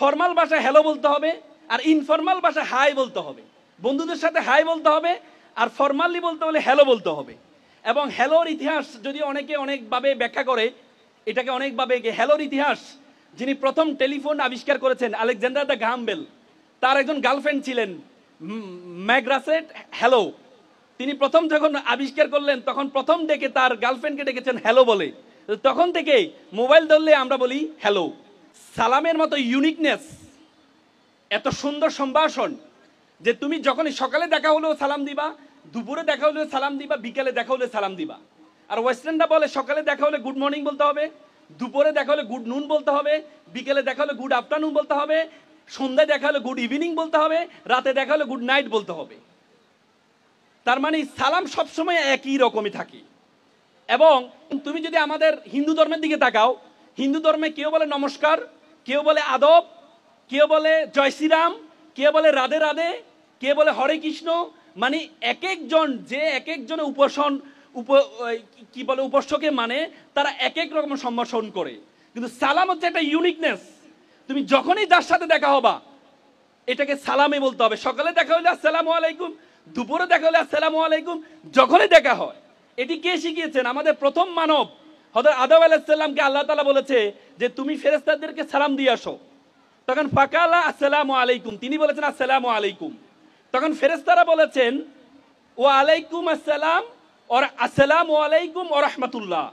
Formal ভাষায় hello বলতে হবে, আর ইনফর্মাল ভাষায় হাই বলতে হবে। বন্ধুদের সাথে হাই বলতে হবে, আর ফর্মালি বলতে হলে হ্যালো বলতে হবে। এবং হ্যালোর ইতিহাস যদি অনেকে অনেকভাবে ব্যাখ্যা করে, এটাকে অনেকভাবে হ্যালোর ইতিহাস, যিনি প্রথম টেলিফোন আবিষ্কার করেছেন আলেকজান্ডার দ্য গ্রাহাম বেল, তার একজন গার্লফ্রেন্ড ছিলেন ম্যাগ্রাসেট হ্যালো। তিনি প্রথম যখন আবিষ্কার করলেন তখন প্রথম ডেকে তার গার্লফ্রেন্ডকে ডেকেছেন হ্যালো বলে। তখন থেকে মোবাইল ধরলে আমরা বলি হ্যালো। সালামের মতো ইউনিকনেস, এত সুন্দর সম্ভাষণ যে তুমি যখনই সকালে দেখা হলেও সালাম দিবা, দুপুরে দেখা হলেও সালাম দিবা, বিকেলে দেখা হলে সালাম দিবা। আর ওয়েস্টার্নরা বলে সকালে দেখা হলে গুড মর্নিং বলতে হবে, দুপুরে দেখা হলে গুড নুন বলতে হবে, বিকেলে দেখা হলে গুড আফটারনুন বলতে হবে, সন্ধ্যায় দেখা হলে গুড ইভিনিং বলতে হবে, রাতে দেখা হলে গুড নাইট বলতে হবে। তার মানে সালাম সবসময় একই রকমই থাকে। এবং তুমি যদি আমাদের হিন্দু ধর্মের দিকে তাকাও, হিন্দু ধর্মে কেউ বলে নমস্কার, কেউ বলে আদব, কেউ বলে জয় শ্রীরাম, কেউ বলে রাধে রাধে, কেউ বলে হরে কৃষ্ণ। মানে এক একজন যে এক একজনের উপাসকে মানে তারা এক এক রকম সম্ভাষণ করে। কিন্তু সালাম হচ্ছে একটা ইউনিকনেস। তুমি যখনই যার সাথে দেখা হবা এটাকে সালামে বলতে হবে। সকালে দেখা হলে আসসালামু আলাইকুম, দুপুরে দেখা হলে আসসালামু আলাইকুম, যখনই দেখা হয়। এটি কে শিখিয়েছেন? আমাদের প্রথম মানব হযরত আদম আলাইহিস সালামকে আল্লাহ তাআলা বলেছে যে তুমি ফেরেশতাদেরকে সালাম দিয়ে আসো। তখন ফাকালা আসসালামু আলাইকুম, তিনি বলেছেন আসসালামু আলাইকুম। তখন ফেরেশতারা বলেছেন ওয়া আলাইকুম আসসালাম আর আসসালামু আলাইকুম ওয়া রাহমাতুল্লাহ।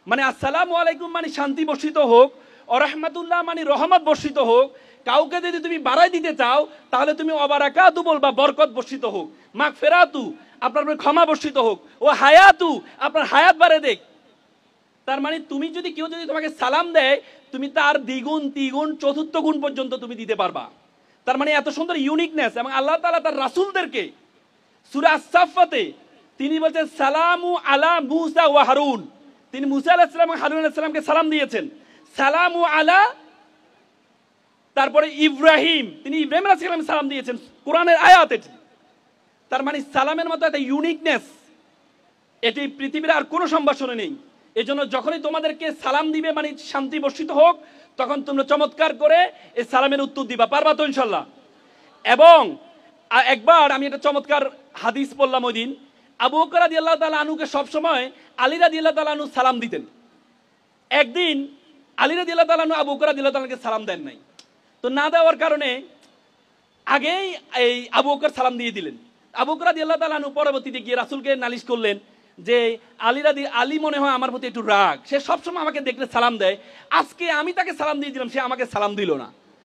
মানে আসসালামু আলাইকুম মানে শান্তি বর্ষিত হোক, ওয়া রাহমাতুল্লাহ মানে রহমত বর্ষিত হোক। কাউকে যদি তুমি বাড়াই দিতে চাও তাহলে তুমি ওয়াবারাকাতু বলবা, বরকত বর্ষিত হোক। মাগফিরাতু, আপনার উপর ক্ষমা বর্ষিত হোক। ও হায়াতু, আপনার হায়াত বাড়ে দেখ। তার মানে তুমি যদি কেউ যদি তোমাকে সালাম দেয় তুমি তার দ্বিগুণ তিগুণ চতুর্থ গুণ পর্যন্ত তুমি দিতে পারবা। তার মানে এত সুন্দর ইউনিকনেস। এবং আল্লাহ তাআলা তার রাসূলদেরকে সূরা আস-সাফফাতে তিনি বলেছেন সালামু আলা মুসা ওয়া হারুন। তিনি মুসা আলাইহিস সালাম এবং হারুন আলাইহিস সালামকে সালাম দিয়েছেন। সালামু আলা, তারপরে ইব্রাহিম, তিনি ইব্রাহিম আলাইহিস সালাম সালাম দিয়েছেন। কোরআনের আয়াত এটি। তার মানে সালামের মতো একটা ইউনিকনেস এটি পৃথিবীর আর কোনো সম্ভাষণে নেই। এজন্য যখনই তোমাদেরকে সালাম দিবে মানে শান্তি বর্ষিত হোক, তখন তোমরা চমৎকার করে এই সালামের উত্তর দিবা। পারবা তো ইনশাল্লাহ? এবং একবার আমি একটা চমৎকার হাদিস পড়লাম ওই দিন। আবু বকর রাদিয়াল্লাহু তাআলা আনহুকে সবসময় আলী রাদিয়াল্লাহু তাআলা আনহু সালাম দিতেন। একদিন আলী রাদিয়াল্লাহু তাআলা আনহু আবু বকর রাদিয়াল্লাহু তাআলাকে সালাম দেন নাই। তো না দেওয়ার কারণে আগেই এই আবু বকর সালাম দিয়ে দিলেন। আবু বকর রাদিয়াল্লাহু তাআলা আনহু পরবর্তীতে গিয়ে রাসূলকে নালিশ করলেন যে আলী মনে হয় আমার প্রতি একটু রাগ, সে সবসময় আমাকে দেখলে সালাম দেয়, আজকে আমি তাকে সালাম দিয়ে দিলাম, সে আমাকে সালাম দিল না।